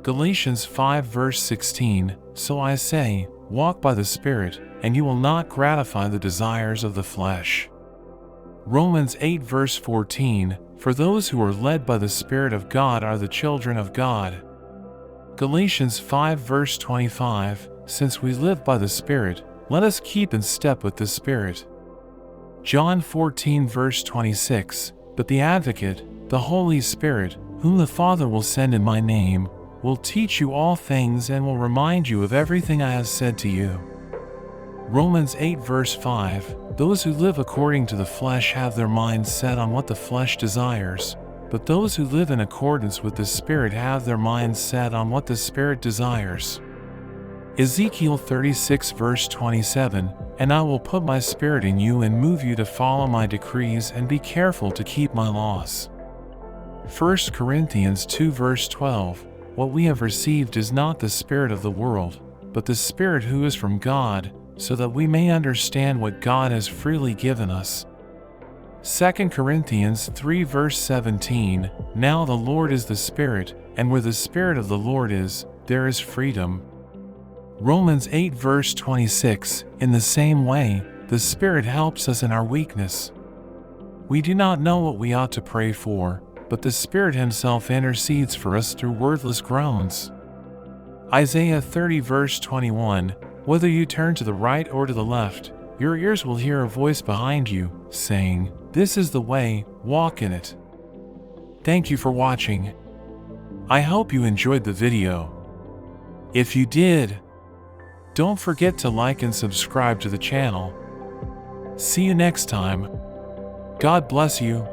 Galatians 5 verse 16, so I say, walk by the Spirit, and you will not gratify the desires of the flesh. Romans 8 verse 14, for those who are led by the Spirit of God are the children of God. Galatians 5 verse 25, since we live by the Spirit, let us keep in step with the Spirit. John 14 verse 26, but the Advocate, the Holy Spirit, whom the Father will send in my name, will teach you all things and will remind you of everything I have said to you. Romans 8 verse 5, those who live according to the flesh have their minds set on what the flesh desires, but those who live in accordance with the Spirit have their minds set on what the Spirit desires. Ezekiel 36 verse 27, and I will put my Spirit in you and move you to follow my decrees and be careful to keep my laws. 1 Corinthians 2 verse 12, what we have received is not the spirit of the world, but the Spirit who is from God, so that we may understand what God has freely given us. 2 Corinthians 3 verse 17, now the Lord is the Spirit, and where the Spirit of the Lord is, there is freedom. Romans 8 verse 26, in the same way, the Spirit helps us in our weakness. We do not know what we ought to pray for, but the Spirit Himself intercedes for us through wordless groans. Isaiah 30 verse 21, whether you turn to the right or to the left, your ears will hear a voice behind you, saying, this is the way, walk in it. Thank you for watching. I hope you enjoyed the video. If you did, don't forget to like and subscribe to the channel. See you next time. God bless you.